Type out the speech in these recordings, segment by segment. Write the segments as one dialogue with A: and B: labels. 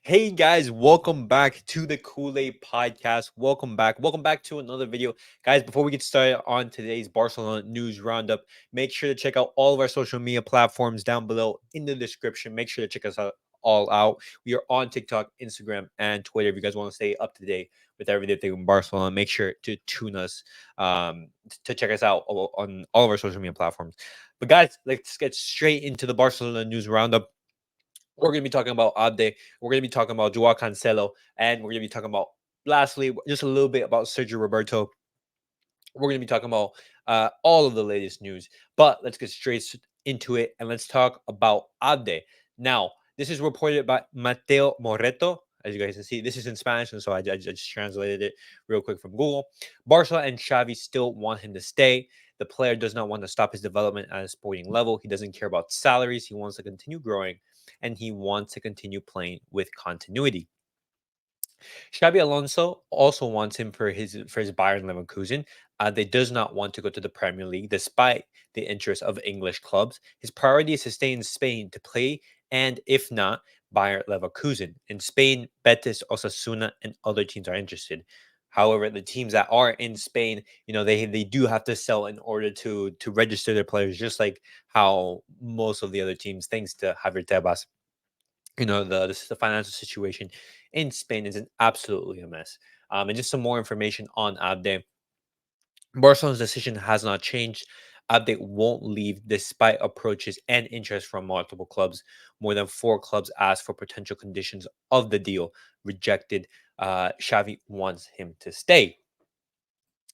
A: Hey guys, welcome back to the Kool-Aid podcast. Welcome back to another video. Guys, before we get started on today's Barcelona news roundup, make sure to check out all of our social media platforms down below in the description. Make sure to check us out all out. We are on TikTok, Instagram, and Twitter. If you guys want to stay up to date with everything in Barcelona, make sure to tune us to check us out on all of our social media platforms. But guys, let's get straight into the Barcelona news roundup. We're going to be talking about Abde. We're going to be talking about Joao Cancelo. And we're going to be talking about, lastly, just a little bit about Sergi Roberto. We're going to be talking about all of the latest news. But let's get straight into it. And let's talk about Abde. Now, this is reported by Mateo Moreto. As you guys can see, this is in Spanish, and so I just translated it real quick from Google. Barca and Xavi still want him to stay. The player does not want to stop his development at a sporting level. He doesn't care about salaries. He wants to continue growing, and he wants to continue playing with continuity. Xabi Alonso also wants him for his Bayern Leverkusen. They does not want to go to the Premier League, despite the interest of English clubs. His priority is to stay in Spain to play, and if not, Bayern Leverkusen. In Spain, Betis, Osasuna, and other teams are interested. However, the teams that are in Spain, they do have to sell in order to register their players, just like how most of the other teams, thanks to Javier Tebas. The financial situation in Spain is an absolutely a mess. And just some more information on Abde. Barcelona's decision has not changed. Abde won't leave despite approaches and interest from multiple clubs. More than four clubs asked for potential conditions of the deal. Rejected. Xavi wants him to stay.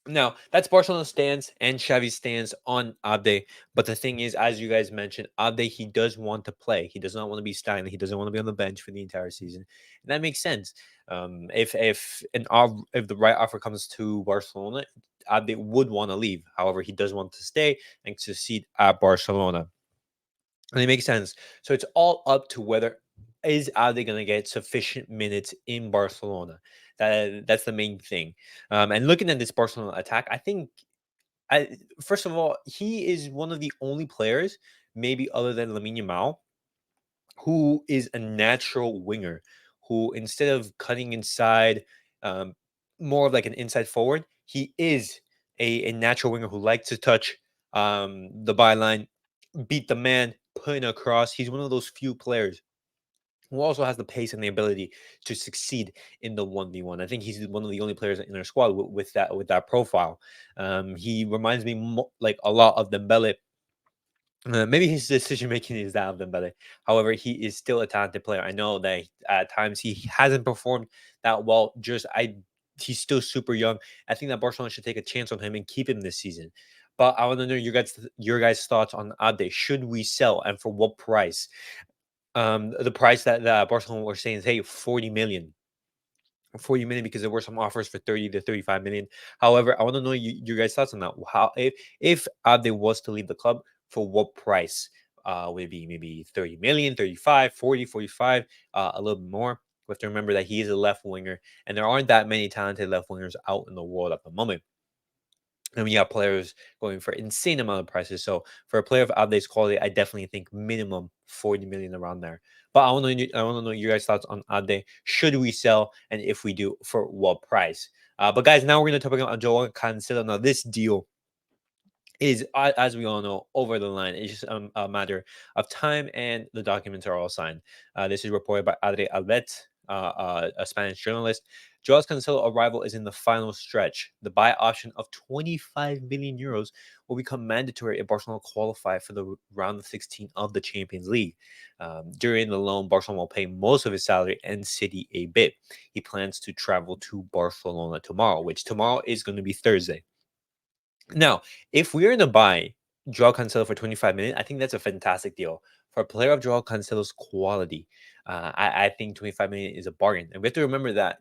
A: Now, that's Barcelona's stance and Xavi's stance on Abde. But the thing is, as you guys mentioned, Abde, he does want to play. He does not want to be stagnant. He doesn't want to be on the bench for the entire season. And that makes sense. If the right offer comes to Barcelona, Abde would want to leave. However, he does want to stay and succeed at Barcelona. And it makes sense. So it's all up to whether is Abde going to get sufficient minutes in Barcelona. That's the main thing. And looking at this Barcelona attack, I think first of all, he is one of the only players, maybe other than Lamine Yamal, who is a natural winger. Who instead of cutting inside, um, more of like an inside forward, he is a natural winger who likes to touch the byline, beat the man, put in a cross. He's one of those few players who also has the pace and the ability to succeed in the 1v1. I think he's one of the only players in our squad with that profile. He reminds me like a lot of Dembele. Maybe his decision making is that of Dembele. However, he is still a talented player. I know that at times he hasn't performed that well. He's still super young. I think that Barcelona should take a chance on him and keep him this season. But I want to know your guys' thoughts on Abde. Should we sell, and for what price? The price that Barcelona were saying is, hey, 40 million. 40 million, because there were some offers for 30 to 35 million. However, I want to know your guys' thoughts on that. How, if Abde was to leave the club, for what price? Would it be maybe 30 million, 35, 40, 45, a little bit more? We have to remember that he is a left winger, and there aren't that many talented left wingers out in the world at the moment. And we have players going for insane amount of prices. So for a player of Abde's quality, I definitely think minimum 40 million around there. But I want to know your guys' thoughts on Abde. Should we sell? And if we do, for what price? But guys, now we're going to talk about Joao Cancelo. Now, this deal is, as we all know, over the line. It's just a matter of time, and the documents are all signed. This is reported by Adri Albet, a Spanish journalist. Joao Cancelo arrival is in the final stretch. The buy option of 25 million euros will become mandatory if Barcelona qualify for the round of 16 of the Champions League. During the loan, Barcelona will pay most of his salary and City a bit. He plans to travel to Barcelona tomorrow, which tomorrow is going to be Thursday. Now, if we're to buy Joao Cancelo for 25 million, I think that's a fantastic deal. For a player of Joao Cancelo's quality, I think 25 million is a bargain. And we have to remember that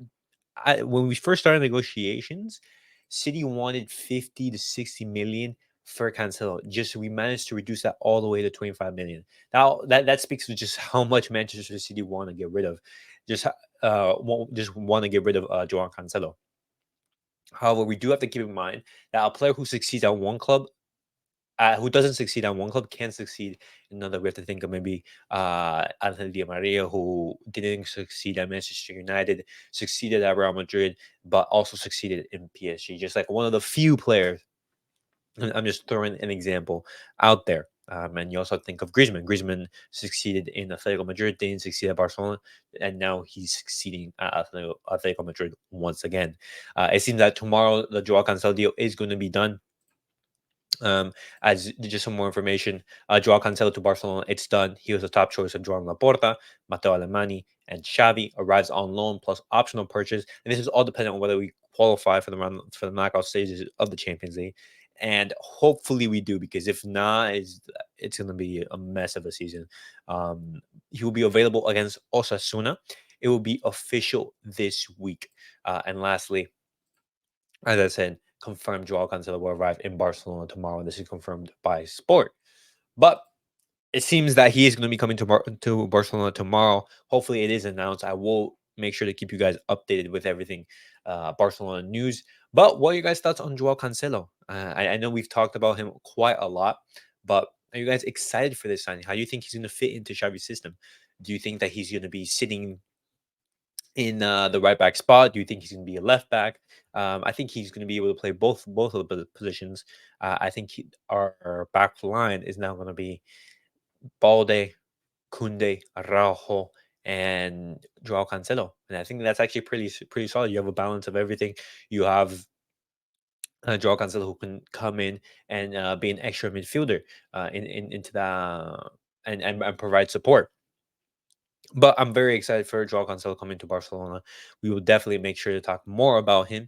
A: when we first started negotiations, City wanted 50 to 60 million for Cancelo. Just we managed to reduce that all the way to 25 million. Now that speaks to just how much Manchester City want to get rid of. Just want to get rid of Joao Cancelo. However, we do have to keep in mind that a player who succeeds at one club who doesn't succeed on one club can succeed in another. We have to think of maybe Angel Di Maria, who didn't succeed at Manchester United, succeeded at Real Madrid, but also succeeded in PSG. Just like one of the few players. I'm just throwing an example out there. And you also think of Griezmann. Griezmann succeeded in Atletico Madrid, didn't succeed at Barcelona, and now he's succeeding at Atletico Madrid once again. It seems that tomorrow the Joao Cancelo deal is going to be done. As just some more information, Joao Cancelo to Barcelona, it's done. He was the top choice of Joan Laporta, Matteo Alemany, and Xavi. Arrives on loan plus optional purchase, and this is all dependent on whether we qualify for the knockout stages of the Champions League, and hopefully we do, because if not, it's going to be a mess of a season. He will be available against Osasuna. It will be official this week. And lastly, as I said, confirmed Joao Cancelo will arrive in Barcelona tomorrow. This is confirmed by Sport. But it seems that he is going to be coming to Barcelona tomorrow. Hopefully, it is announced. I will make sure to keep you guys updated with everything Barcelona news. But what are your guys' thoughts on Joao Cancelo? I know we've talked about him quite a lot, but are you guys excited for this signing? How do you think he's going to fit into Xavi's system? Do you think that he's going to be sitting in the right back spot? Do you think he's going to be a left back? I think he's going to be able to play both of the positions. I think our back line is now going to be Balde, Kunde, Araujo, and Joao Cancelo, and I think that's actually pretty solid. You have a balance of everything. You have Joao Cancelo, who can come in and be an extra midfielder into that and provide support. But I'm very excited for Joao Cancelo coming to Barcelona. We will definitely make sure to talk more about him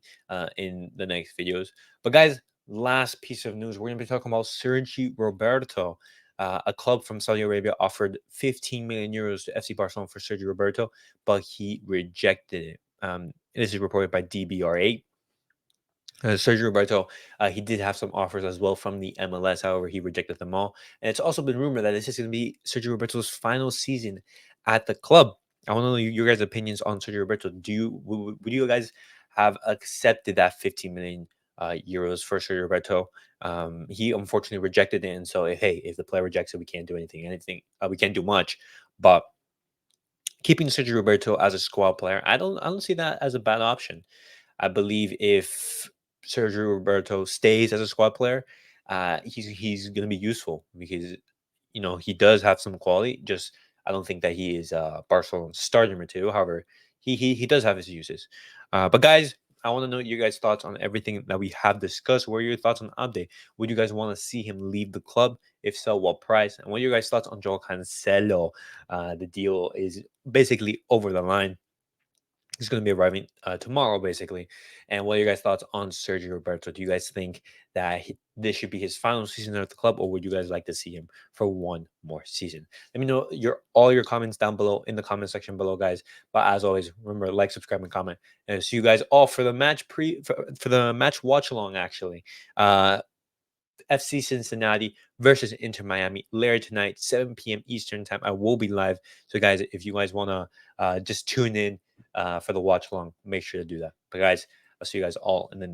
A: in the next videos. But guys, last piece of news, we're going to be talking about Sergi Roberto. A club from Saudi Arabia offered 15 million euros to FC Barcelona for Sergi Roberto, but he rejected it. This is reported by DBR8. Sergio Roberto, he did have some offers as well from the MLS. However, he rejected them all. And it's also been rumored that this is going to be Sergio Roberto's final season at the club. I want to know your guys' opinions on Sergio Roberto. Would you guys have accepted that 15 million euros for Sergio Roberto? He unfortunately rejected it, and so if the player rejects it, we can't do anything. We can't do much. But keeping Sergio Roberto as a squad player, I don't see that as a bad option. I believe if Sergio Roberto stays as a squad player, he's going to be useful, because he does have some quality. Just I don't think that he is Barcelona's starting material. However, he does have his uses. But guys, I want to know your guys' thoughts on everything that we have discussed. What are your thoughts on Abde? Would you guys want to see him leave the club? If so, what price? And what are your guys' thoughts on Joao Cancelo? The deal is basically over the line. He's going to be arriving tomorrow, basically. And what are your guys' thoughts on Sergio Roberto? Do you guys think that this should be his final season at the club, or would you guys like to see him for one more season? Let me know all your comments down below in the comment section below, guys. But as always, remember to like, subscribe, and comment. And I'll see you guys all for the match for the match watch along. Actually, FC Cincinnati versus Inter Miami later tonight, 7 p.m. Eastern time. I will be live. So, guys, if you guys want to just tune in for the watch along, make sure to do that. But, guys, I'll see you guys all in the next.